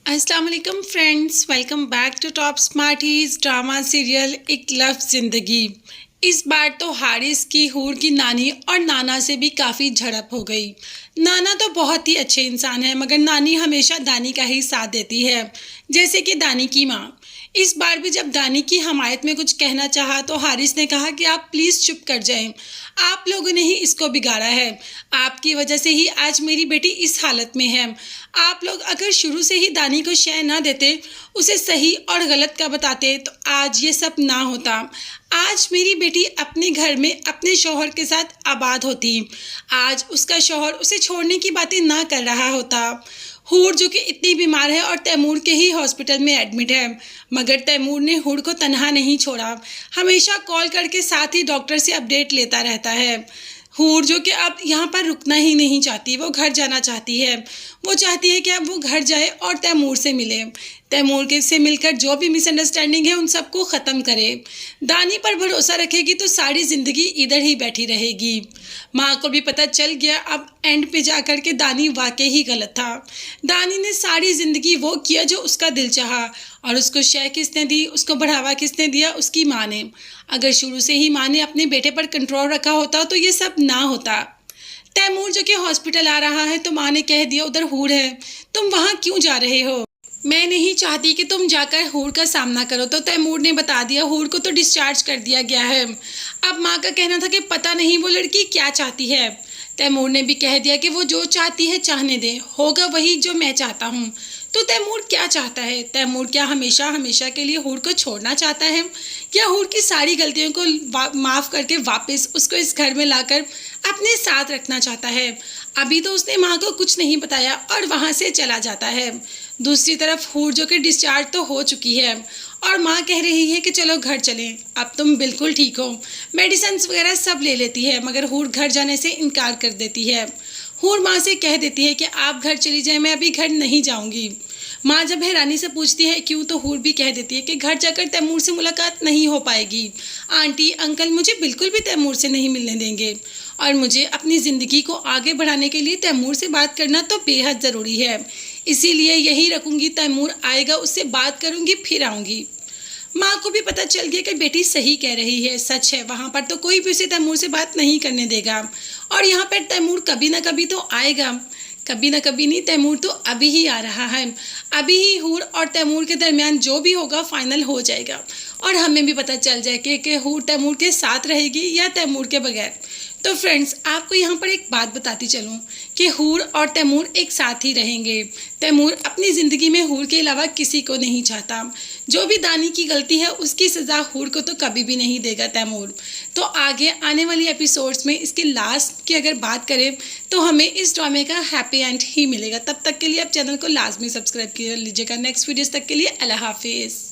अस्सलाम वालेकुम friends, welcome back to Top Smarties drama serial Ek Lafz ज़िंदगी। इस बार तो हारिस की हूर की नानी और नाना से भी काफ़ी झड़प हो गई। नाना तो बहुत ही अच्छे इंसान है, मगर नानी हमेशा दानी का ही साथ देती है, जैसे कि दानी की माँ। इस बार भी जब दानी की हमायत में कुछ कहना चाहा तो हारिस ने कहा कि आप प्लीज़ चुप कर जाएं, आप लोगों ने ही इसको बिगाड़ा है, आपकी वजह से ही आज मेरी बेटी इस हालत में है। आप लोग अगर शुरू से ही दानी को शय ना देते, उसे सही और गलत का बताते, तो आज ये सब ना होता। आज मेरी बेटी अपने घर में अपने शौहर के साथ आबाद होती। आज उसका शौहर उसे छोड़ने की बातें ना कर रहा होता। हूर जो कि इतनी बीमार है और तैमूर के ही हॉस्पिटल में एडमिट है, मगर तैमूर ने हूर को तनहा नहीं छोड़ा। हमेशा कॉल करके साथ ही डॉक्टर से अपडेट लेता रहता है। हूर जो कि अब यहाँ पर रुकना ही नहीं चाहती, वो घर जाना चाहती है। वो चाहती है कि अब वो घर जाए और तैमूर से मिले, तैमूर के से मिलकर जो भी मिसअंडरस्टैंडिंग है उन सबको ख़त्म करे। दानी पर भरोसा रखेगी तो सारी ज़िंदगी इधर ही बैठी रहेगी। माँ को भी पता चल गया अब एंड पे जा कर के दानी वाकई ही गलत था। दानी ने सारी ज़िंदगी वो किया जो उसका दिल चाहा, और उसको शय किसने दी, उसको बढ़ावा किसने दिया, उसकी माँ ने। अगर शुरू से ही माँ ने अपने बेटे पर कंट्रोल रखा होता तो ये सब ना होता। तैमूर जो कि हॉस्पिटल आ रहा है तो माँ ने कह दिया उधर हूर है, तुम वहाँ क्यों जा रहे हो। मैं नहीं चाहती कि तुम जाकर हूर का सामना करो, तो तैमूर ने बता दिया हूर को तो डिस्चार्ज कर दिया गया है। अब माँ का कहना था कि पता नहीं वो लड़की क्या चाहती है। तैमूर ने भी कह दिया कि वो जो चाहती है चाहने दे, होगा वही जो मैं चाहता हूँ। तो तैमूर क्या चाहता है? तैमूर क्या हमेशा हमेशा के लिए हूर को छोड़ना चाहता है, या हूर की सारी गलतियों को माफ़ करके वापस उसको इस घर में लाकर अपने साथ रखना चाहता है? अभी तो उसने माँ को कुछ नहीं बताया और वहाँ से चला जाता है। दूसरी तरफ हूर जो कि डिस्चार्ज तो हो चुकी है और माँ कह रही है कि चलो घर चलें, अब तुम बिल्कुल ठीक हो। मेडिसिन वगैरह सब ले लेती है, मगर हूर घर जाने से इनकार कर देती है। हूर माँ से कह देती है कि आप घर चली जाएं, मैं अभी घर नहीं जाऊंगी। माँ जब हैरानी से पूछती है क्यों, तो हूर भी कह देती है कि घर जाकर तैमूर से मुलाकात नहीं हो पाएगी। आंटी अंकल मुझे बिल्कुल भी तैमूर से नहीं मिलने देंगे, और मुझे अपनी ज़िंदगी को आगे बढ़ाने के लिए तैमूर से बात करना तो बेहद ज़रूरी है। इसीलिए यही रखूँगी, तैमूर आएगा उससे बात करूँगी फिर आऊँगी। माँ को भी पता चल गया कि बेटी सही कह रही है, सच है, वहाँ पर तो कोई भी उसे तैमूर से बात नहीं करने देगा, और यहाँ पर तैमूर कभी ना कभी तो आएगा। कभी ना कभी नहीं, तैमूर तो अभी ही आ रहा है। अभी ही हूर और तैमूर के दरमियान जो भी होगा फाइनल हो जाएगा, और हमें भी पता चल जाए कि हूर तैमूर के साथ रहेगी या तैमूर के बगैर। तो फ्रेंड्स, आपको यहाँ पर एक बात बताती चलूँ कि हूर और तैमूर एक साथ ही रहेंगे। तैमूर अपनी ज़िंदगी में हूर के अलावा किसी को नहीं चाहता। जो भी दानी की गलती है उसकी सज़ा हूर को तो कभी भी नहीं देगा तैमूर। तो आगे आने वाली एपिसोड्स में इसके लास्ट की अगर बात करें तो हमें इस ड्रामे का हैप्पी एंड ही मिलेगा। तब तक के लिए आप चैनल को लाजमी सब्सक्राइब कर लीजिएगा। नेक्स्ट वीडियोस तक के लिए अल्लाह हाफिज़।